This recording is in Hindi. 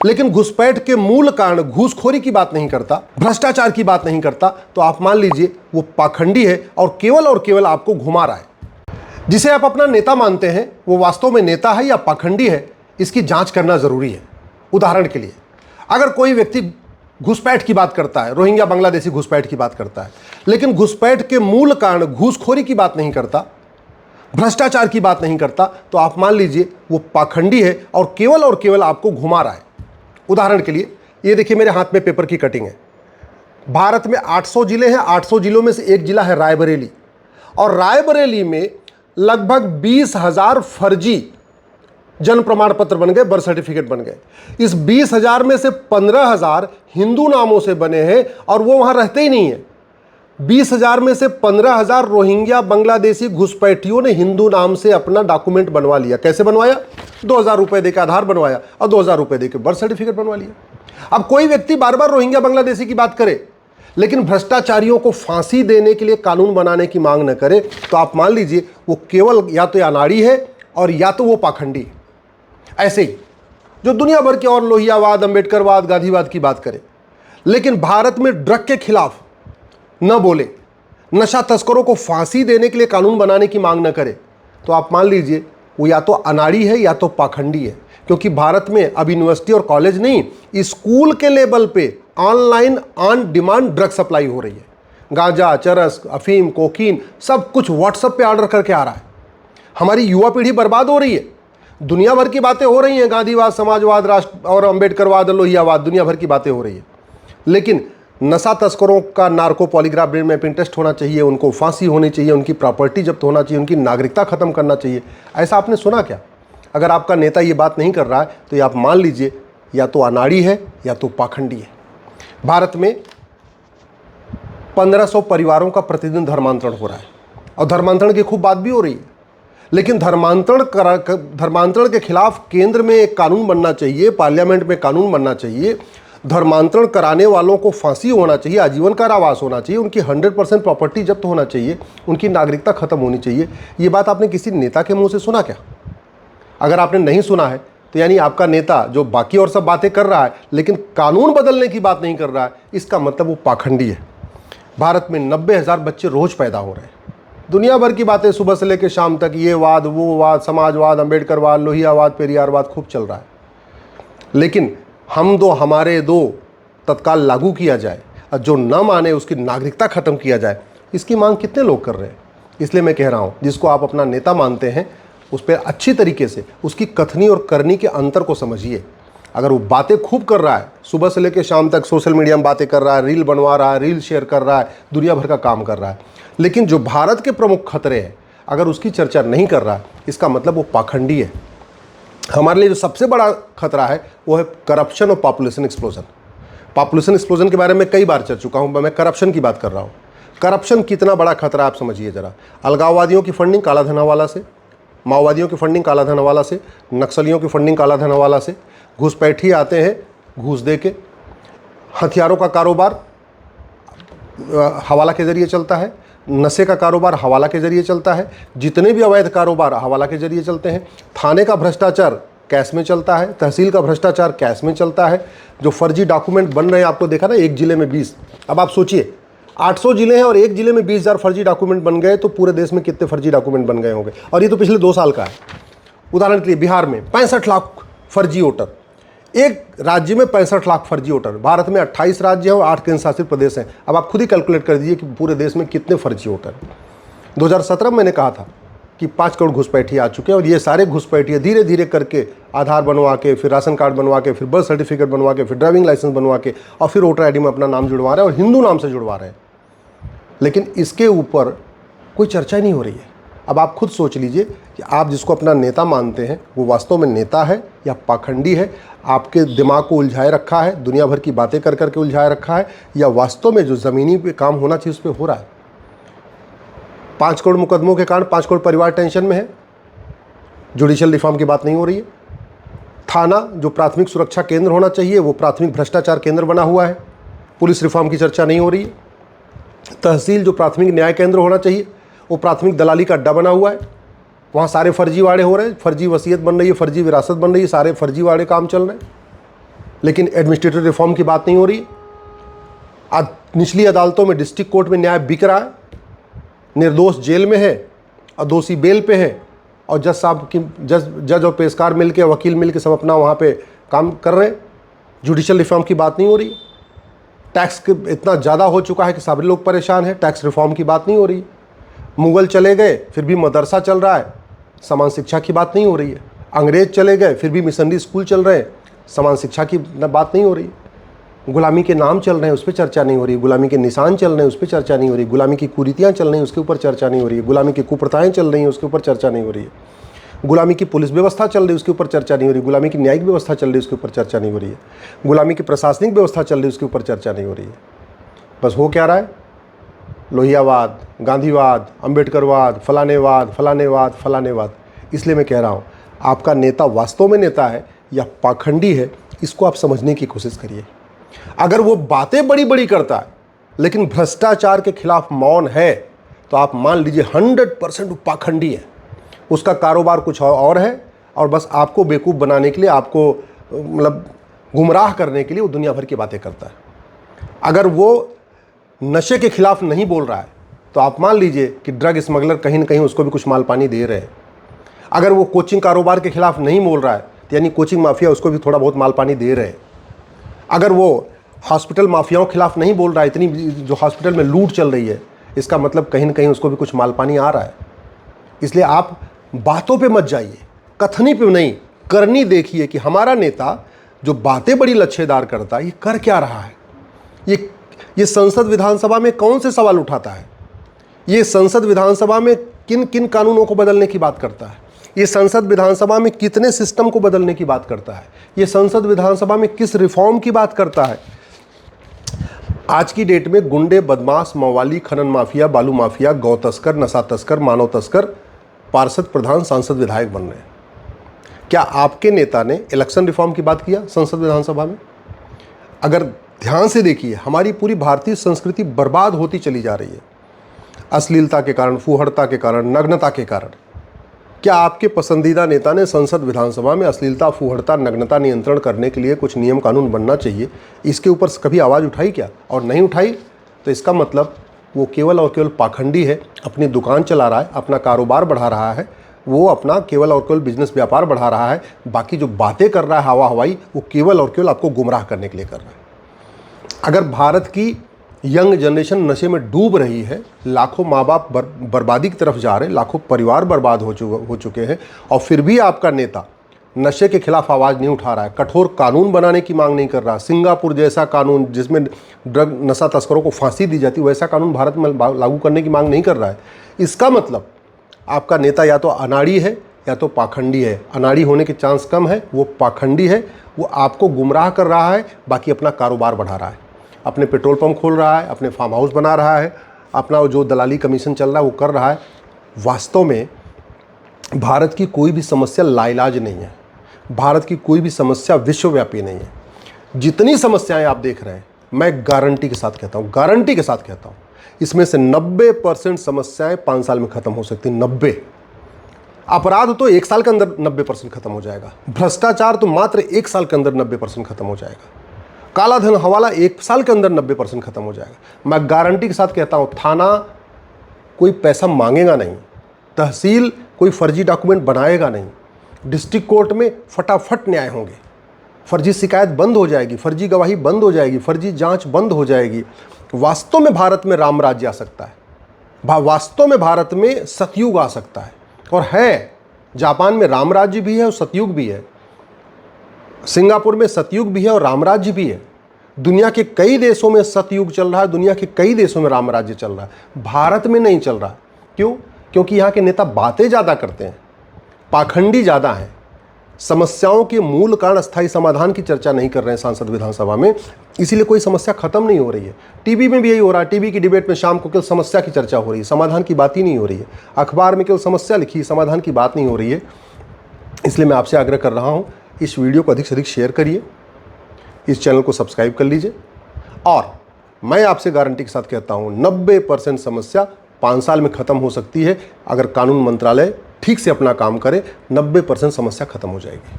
लेकिन घुसपैठ के मूल कारण घूसखोरी की बात नहीं करता, भ्रष्टाचार की बात नहीं करता, तो आप मान लीजिए वो पाखंडी है और केवल आपको घुमा रहा है। जिसे आप अपना नेता मानते हैं वो वास्तव में नेता है या पाखंडी है, इसकी जांच करना जरूरी है। उदाहरण के लिए, अगर कोई व्यक्ति घुसपैठ की बात करता है, रोहिंग्या बांग्लादेशी घुसपैठ की बात करता है, लेकिन घुसपैठ के मूल कारण घूसखोरी की बात नहीं करता, भ्रष्टाचार की बात नहीं करता, तो आप मान लीजिए वो पाखंडी है और केवल आपको घुमा रहा है। उदाहरण के लिए, ये देखिए मेरे हाथ में पेपर की कटिंग है। भारत में 800 जिले हैं, 800 जिलों में से एक जिला है रायबरेली, और रायबरेली में लगभग 20,000 फर्जी जन्म प्रमाण पत्र बन गए, बर्थ सर्टिफिकेट बन गए। इस 20,000 में से 15,000 हिंदू नामों से बने हैं और वो वहां रहते ही नहीं है। 20,000 में से 15,000 रोहिंग्या बांग्लादेशी घुसपैठियों ने हिंदू नाम से अपना डॉक्यूमेंट बनवा लिया। कैसे बनवाया? 2,000 रुपए देकर आधार बनवाया और 2,000 रुपए देकर बर्थ सर्टिफिकेट बनवा लिया। अब कोई व्यक्ति बार बार रोहिंग्या बांग्लादेशी की बात करे, लेकिन भ्रष्टाचारियों को फांसी देने के लिए कानून बनाने की मांग न करे, तो आप मान लीजिए वो केवल या तो अनाड़ी है और या तो वो पाखंडी है। ऐसे ही जो दुनिया भर के और लोहियावाद, अंबेडकरवाद, गांधीवाद की बात करे, लेकिन भारत में ड्रग के खिलाफ न बोले, नशा तस्करों को फांसी देने के लिए कानून बनाने की मांग न करे, तो आप मान लीजिए वो या तो अनाड़ी है या तो पाखंडी है। क्योंकि भारत में अब यूनिवर्सिटी और कॉलेज नहीं, स्कूल के लेवल पे online on demand drug supply हो रही है। गांजा, चरस, अफीम, कोकीन सब कुछ व्हाट्सएप पे ऑर्डर करके आ रहा है। हमारी युवा पीढ़ी बर्बाद हो रही है। दुनिया भर की बातें हो रही हैं, गांधीवाद, समाजवाद, राष्ट्र और अंबेडकरवाद, लोहियावाद, दुनिया भर की बातें हो रही है, लेकिन नशा तस्करों का narco polygraph brain mapping test होना चाहिए, उनको फांसी होनी चाहिए, उनकी प्रॉपर्टी जब्त होना चाहिए, उनकी नागरिकता खत्म करना चाहिए। ऐसा आपने सुना क्या? अगर आपका नेता ये बात नहीं कर रहा है, तो ये आप मान लीजिए या तो अनाड़ी है या तो पाखंडी है। भारत में 1500 परिवारों का प्रतिदिन धर्मांतरण हो रहा है और धर्मांतरण की खूब बात भी हो रही है, लेकिन धर्मांतरण के खिलाफ केंद्र में एक कानून बनना चाहिए, पार्लियामेंट में कानून बनना चाहिए। धर्मांतरण कराने वालों को फांसी होना चाहिए, आजीवन कारावास होना चाहिए, उनकी 100% प्रॉपर्टी जब्त होना चाहिए, उनकी नागरिकता खत्म होनी चाहिए। ये बात आपने किसी नेता के मुंह से सुना क्या? अगर आपने नहीं सुना है तो यानी आपका नेता जो बाकी और सब बातें कर रहा है लेकिन कानून बदलने की बात नहीं कर रहा है, इसका मतलब वो पाखंडी है। भारत में 90,000 बच्चे रोज पैदा हो रहे हैं। दुनिया भर की बातें सुबह से लेकर शाम तक, ये वाद, वो वाद, समाजवाद, अंबेडकरवाद, लोहियावाद, पेरियारवाद खूब चल रहा है, लेकिन हम दो हमारे दो तत्काल लागू किया जाए और जो न माने उसकी नागरिकता खत्म किया जाए, इसकी मांग कितने लोग कर रहे हैं? इसलिए मैं कह रहा हूँ, जिसको आप अपना नेता मानते हैं उस पर अच्छी तरीके से उसकी कथनी और करनी के अंतर को समझिए। अगर वो बातें खूब कर रहा है, सुबह से लेकर शाम तक सोशल मीडिया में बातें कर रहा है, रील बनवा रहा है, रील शेयर कर रहा है, दुनिया भर का काम कर रहा है, लेकिन जो भारत के प्रमुख खतरे हैं अगर उसकी चर्चा नहीं कर रहा है, इसका मतलब वो पाखंडी है। हमारे लिए जो सबसे बड़ा खतरा है वो है करप्शन और पॉपुलेशन एक्सप्लोजन। पॉपुलेशन एक्सप्लोजन के बारे में कई बार चल चुका हूं, मैं करप्शन की बात कर रहा हूं। करप्शन कितना बड़ा खतरा आप समझिए जरा। अलगाववादियों की फंडिंग काला धन हवाला से, माओवादियों की फंडिंग काला धन हवाला से, नक्सलियों की फंडिंग काला धन हवाला से, घुसपैठी आते हैं घूस दे के, हथियारों का कारोबार हवाला के जरिए चलता है, नशे का कारोबार हवाला के जरिए चलता है, जितने भी अवैध कारोबार हवाला के जरिए चलते हैं, थाने का भ्रष्टाचार कैश में चलता है, तहसील का भ्रष्टाचार कैश में चलता है, जो फर्जी डॉक्यूमेंट बन रहे हैं, आपको देखा ना एक जिले में 20। अब आप सोचिए 800 जिले हैं और एक जिले में 20,000 फर्जी डॉक्यूमेंट बन गए, तो पूरे देश में कितने फर्जी डॉक्यूमेंट बन गए होंगे? और ये तो पिछले 2 साल का है। उदाहरण के लिए बिहार में 65 लाख फर्जी वोटर, एक राज्य में 65 लाख फर्जी वोटर। भारत में 28 राज्य हैं और 8 केंद्र शासित प्रदेश हैं। अब आप खुद ही कैलकुलेट कर दीजिए कि पूरे देश में कितने फर्जी वोटर हैं। 2017 में मैंने कहा था कि 5 करोड़ घुसपैठिए आ चुके हैं और ये सारे घुसपैठिए धीरे धीरे करके आधार बनवा के, फिर राशन कार्ड बनवा के, फिर बर्थ सर्टिफिकेट बनवा के, फिर ड्राइविंग लाइसेंस बनवा के और फिर वोटर आईडी में अपना नाम जुड़वा रहे हैं और हिंदू नाम से जुड़वा रहे हैं, लेकिन इसके ऊपर कोई चर्चा ही नहीं हो रही है। अब आप खुद सोच लीजिए कि आप जिसको अपना नेता मानते हैं वो वास्तव में नेता है या पाखंडी है? आपके दिमाग को उलझाए रखा है, दुनिया भर की बातें कर करके उलझाए रखा है, या वास्तव में जो ज़मीनी पे काम होना चाहिए उस पर हो रहा है? 5 करोड़ मुकदमों के कारण 5 करोड़ परिवार टेंशन में है। जुडिशियल रिफॉर्म की बात नहीं हो रही है। थाना जो प्राथमिक सुरक्षा केंद्र होना चाहिए वो प्राथमिक भ्रष्टाचार केंद्र बना हुआ है। पुलिस रिफॉर्म की चर्चा नहीं हो रही है। तहसील जो प्राथमिक न्याय केंद्र होना चाहिए वो प्राथमिक दलाली का अड्डा बना हुआ है। वहाँ सारे फर्जीवाड़े हो रहे हैं, फर्जी वसीयत बन रही है, फर्जी विरासत बन रही है, सारे फर्जीवाड़े काम चल रहे हैं। लेकिन एडमिनिस्ट्रेटिव रिफॉर्म की बात नहीं हो रही। आज निचली अदालतों में, डिस्ट्रिक्ट कोर्ट में न्याय बिक रहा है। निर्दोष जेल में है और दोषी बेल पे है, और जज साहब की जज और पेशकार मिलके, वकील मिलके सब अपना वहाँ पे काम कर रहे हैं। जुडिशल रिफॉर्म की बात नहीं हो रही। टैक्स इतना ज़्यादा हो चुका है कि सारे लोग परेशान हैं, टैक्स रिफॉर्म की बात नहीं हो रही। मुग़ल चले गए फिर भी मदरसा चल रहा है, समान शिक्षा की बात नहीं हो रही है। अंग्रेज चले गए फिर भी मिशनरी स्कूल चल रहे हैं, समान शिक्षा की बात नहीं हो रही। गुलामी के नाम चल रहे हैं, उस पर चर्चा नहीं हो रही। गुलामी के निशान चल रहे हैं, उस पर चर्चा नहीं हो रही। गुलामी की कुरीतियाँ चल रही हैं, उसके ऊपर चर्चा नहीं हो रही है। गुलामी की कुप्रथाएँ चल रही हैं, उसके ऊपर चर्चा नहीं हो रही है। गुलामी की पुलिस व्यवस्था चल रही है, उसके ऊपर चर्चा नहीं हो रही। गुलामी की न्यायिक व्यवस्था चल रही है, उसके ऊपर चर्चा नहीं हो रही है। गुलामी की प्रशासनिक व्यवस्था चल रही है, उसके ऊपर चर्चा नहीं हो रही है। बस हो क्या रहा है? लोहियावाद, गांधीवाद, अम्बेडकरवाद, फलानेवाद फलानेवाद फलानेवाद। इसलिए मैं कह रहा हूँ, आपका नेता वास्तव में नेता है या पाखंडी है, इसको आप समझने की कोशिश करिए। अगर वो बातें बड़ी बड़ी करता है लेकिन भ्रष्टाचार के खिलाफ मौन है, तो आप मान लीजिए 100% पाखंडी है। उसका कारोबार कुछ और है, और बस आपको बेवकूफ़ बनाने के लिए, आपको मतलब गुमराह करने के लिए वो दुनिया भर की बातें करता है। अगर वो नशे के खिलाफ नहीं बोल रहा है, तो आप मान लीजिए कि ड्रग स्मगलर कहीं ना कहीं उसको भी कुछ माल पानी दे रहे हैं। अगर वो कोचिंग कारोबार के खिलाफ नहीं बोल रहा है, तो यानी कोचिंग माफिया उसको भी थोड़ा बहुत माल पानी दे रहे हैं। अगर वो हॉस्पिटल माफियाओं के खिलाफ नहीं बोल रहा है, इतनी जो हॉस्पिटल में लूट चल रही है, इसका मतलब कहीं ना कहीं उसको भी कुछ माल पानी आ रहा है। इसलिए आप बातों पे मत जाइए, कथनी पे नहीं, करनी देखिए कि हमारा नेता जो बातें बड़ी लच्छेदार करता है, ये कर क्या रहा है। ये संसद विधानसभा में कौन से सवाल उठाता है? ये संसद विधानसभा में किन किन कानूनों को बदलने की बात करता है? ये संसद विधानसभा में कितने सिस्टम को बदलने की बात करता है? ये संसद विधानसभा में किस रिफॉर्म की बात करता है? आज की डेट में गुंडे, बदमाश, मवाली, खनन माफिया, बालू माफिया, गौ तस्कर, नशा तस्कर, मानव तस्कर पार्षद, प्रधान, सांसद, विधायक बन रहे हैं। क्या आपके नेता ने इलेक्शन रिफॉर्म की बात किया संसद विधानसभा में? अगर ध्यान से देखिए, हमारी पूरी भारतीय संस्कृति बर्बाद होती चली जा रही है, अश्लीलता के कारण, फूहड़ता के कारण, नग्नता के कारण। क्या आपके पसंदीदा नेता ने संसद विधानसभा में अश्लीलता, फूहड़ता, नग्नता नियंत्रण करने के लिए कुछ नियम कानून बनना चाहिए, इसके ऊपर कभी आवाज़ उठाई क्या? और नहीं उठाई, तो इसका मतलब वो केवल और केवल पाखंडी है, अपनी दुकान चला रहा है, अपना कारोबार बढ़ा रहा है, वो अपना केवल और केवल बिजनेस व्यापार बढ़ा रहा है। बाकी जो बातें कर रहा है हवा हवाई, वो केवल और केवल आपको गुमराह करने के लिए कर रहा है। अगर भारत की यंग जनरेशन नशे में डूब रही है, लाखों माँ बाप बर्बादी की तरफ जा रहे हैं, लाखों परिवार बर्बाद हो चुके हैं, और फिर भी आपका नेता नशे के खिलाफ आवाज़ नहीं उठा रहा है, कठोर कानून बनाने की मांग नहीं कर रहा। सिंगापुर जैसा कानून जिसमें ड्रग नशा तस्करों को फांसी दी जाती, वैसा कानून भारत में लागू करने की मांग नहीं कर रहा है। इसका मतलब आपका नेता या तो अनाड़ी है या तो पाखंडी है। अनाड़ी होने के चांस कम है, वो पाखंडी है। वो आपको गुमराह कर रहा है, बाकी अपना कारोबार बढ़ा रहा है, अपने पेट्रोल पंप खोल रहा है, अपने फार्म हाउस बना रहा है, अपना जो दलाली कमीशन चल रहा है वो कर रहा है। वास्तव में भारत की कोई भी समस्या लाइलाज नहीं है, भारत की कोई भी समस्या विश्वव्यापी नहीं है। जितनी समस्याएं आप देख रहे हैं, मैं गारंटी के साथ कहता हूँ, गारंटी के साथ कहता हूँ, इसमें से 90% समस्याएं 5 साल में ख़त्म हो सकती। 90। अपराध तो 1 साल के अंदर 90% खत्म हो जाएगा। भ्रष्टाचार तो मात्र 1 साल के अंदर 90% खत्म हो जाएगा। काला धन हवाला 1 साल के अंदर 90% खत्म हो जाएगा। मैं गारंटी के साथ कहता हूं, थाना कोई पैसा मांगेगा नहीं, तहसील कोई फर्जी डॉक्यूमेंट बनाएगा नहीं, डिस्ट्रिक्ट कोर्ट में फटाफट न्याय होंगे, फर्जी शिकायत बंद हो जाएगी, फर्जी गवाही बंद हो जाएगी, फर्जी जांच बंद हो जाएगी। वास्तव में भारत में राम राज्य आ सकता है, वास्तव में भारत में सतयुग आ सकता है, और है। जापान में राम राज्य भी है और सतयुग भी है, सिंगापुर में सतयुग भी है और राम राज्य भी है। दुनिया के कई देशों में सतयुग चल रहा है, दुनिया के कई देशों में राम राज्य चल रहा है, भारत में नहीं चल रहा। क्यों? क्योंकि यहाँ के नेता बातें ज़्यादा करते हैं, पाखंडी ज़्यादा हैं, समस्याओं के मूल कारण स्थायी समाधान की चर्चा नहीं कर रहे हैं सांसद विधानसभा में, इसीलिए कोई समस्या खत्म नहीं हो रही है। टीवी में भी यही हो रहा है, टीवी की डिबेट में शाम को केवल समस्या की चर्चा हो रही है, समाधान की बात ही नहीं हो रही है। अखबार में केवल समस्या लिखी, समाधान की बात नहीं हो रही है। इसलिए मैं आपसे आग्रह कर रहा हूँ, इस वीडियो को अधिक से अधिक शेयर करिए, इस चैनल को सब्सक्राइब कर लीजिए, और मैं आपसे गारंटी के साथ कहता हूँ 90% समस्या 5 साल में ख़त्म हो सकती है। अगर कानून मंत्रालय ठीक से अपना काम करे, 90% समस्या खत्म हो जाएगी।